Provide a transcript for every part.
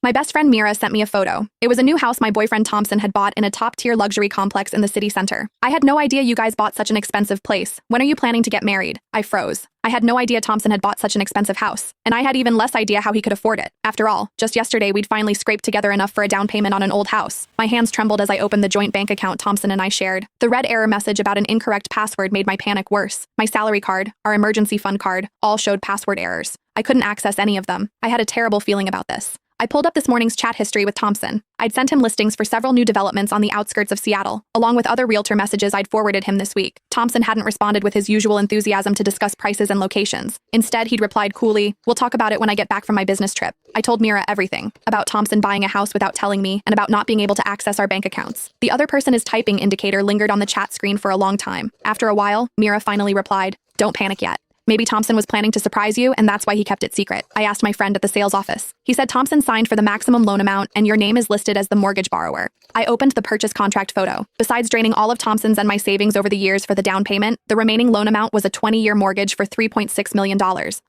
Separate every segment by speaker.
Speaker 1: My best friend Mira sent me a photo. It was a new house my boyfriend Thompson had bought in a top-tier luxury complex in the city center. I had no idea you guys bought such an expensive place. When are you planning to get married? I froze. I had no idea Thompson had bought such an expensive house, and I had even less idea how he could afford it. After all, just yesterday we'd finally scraped together enough for a down payment on an old house. My hands trembled as I opened the joint bank account Thompson and I shared. The red error message about an incorrect password made my panic worse. My salary card, our emergency fund card, all showed password errors. I couldn't access any of them. I had a terrible feeling about this. I pulled up this morning's chat history with Thompson. I'd sent him listings for several new developments on the outskirts of Seattle, along with other realtor messages I'd forwarded him this week. Thompson hadn't responded with his usual enthusiasm to discuss prices and locations. Instead, he'd replied coolly, "We'll talk about it when I get back from my business trip." I told Mira everything, about Thompson buying a house without telling me, and about not being able to access our bank accounts. The other person is typing indicator lingered on the chat screen for a long time. After a while, Mira finally replied, "Don't panic yet. Maybe Thompson was planning to surprise you, and that's why he kept it secret." I asked my friend at the sales office. He said Thompson signed for the maximum loan amount, and your name is listed as the mortgage borrower. I opened the purchase contract photo. Besides draining all of Thompson's and my savings over the years for the down payment, the remaining loan amount was a 20-year mortgage for $3.6 million.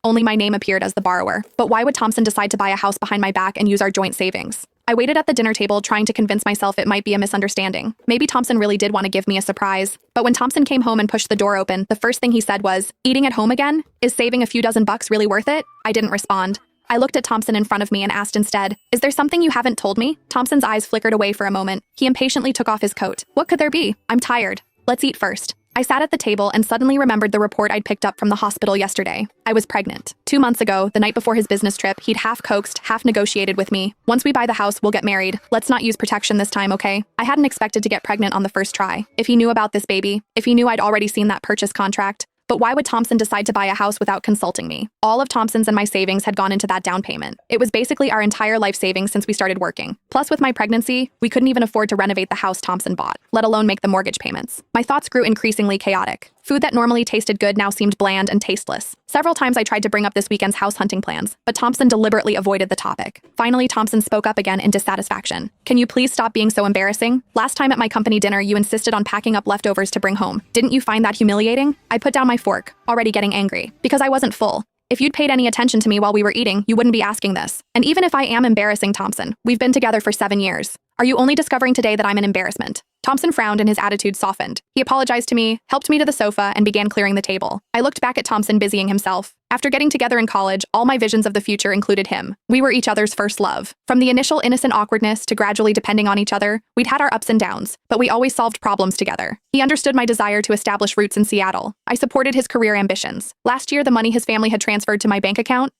Speaker 1: Only my name appeared as the borrower. But why would Thompson decide to buy a house behind my back and use our joint savings? I waited at the dinner table trying to convince myself it might be a misunderstanding. Maybe Thompson really did want to give me a surprise. But when Thompson came home and pushed the door open, the first thing he said was, "Eating at home again? Is saving a few dozen bucks really worth it?" I didn't respond. I looked at Thompson in front of me and asked instead, "Is there something you haven't told me?" Thompson's eyes flickered away for a moment. He impatiently took off his coat. "What could there be? I'm tired. Let's eat first." I sat at the table and suddenly remembered the report I'd picked up from the hospital yesterday. I was pregnant. 2 months ago, the night before his business trip, he'd half coaxed, half negotiated with me. "Once we buy the house, we'll get married. Let's not use protection this time, okay?" I hadn't expected to get pregnant on the first try. If he knew about this baby, if he knew I'd already seen that purchase contract. But why would Thompson decide to buy a house without consulting me? All of Thompson's and my savings had gone into that down payment. It was basically our entire life savings since we started working. Plus, with my pregnancy, we couldn't even afford to renovate the house Thompson bought, let alone make the mortgage payments. My thoughts grew increasingly chaotic. Food that normally tasted good now seemed bland and tasteless. Several times I tried to bring up this weekend's house hunting plans, but Thompson deliberately avoided the topic. Finally, Thompson spoke up again in dissatisfaction. "Can you please stop being so embarrassing? Last time at my company dinner, you insisted on packing up leftovers to bring home. Didn't you find that humiliating?" I put down my fork, already getting angry, because I wasn't full. If you'd paid any attention to me while we were eating, you wouldn't be asking this. And even if I am embarrassing Thompson, we've been together for 7 years. Are you only discovering today that I'm an embarrassment? Thompson frowned and his attitude softened. He apologized to me, helped me to the sofa, and began clearing the table. I looked back at Thompson busying himself. After getting together in college, all my visions of the future included him. We were each other's first love. From the initial innocent awkwardness to gradually depending on each other, we'd had our ups and downs, but we always solved problems together. He understood my desire to establish roots in Seattle. I supported his career ambitions. Last year, the money his family had transferred to my bank account,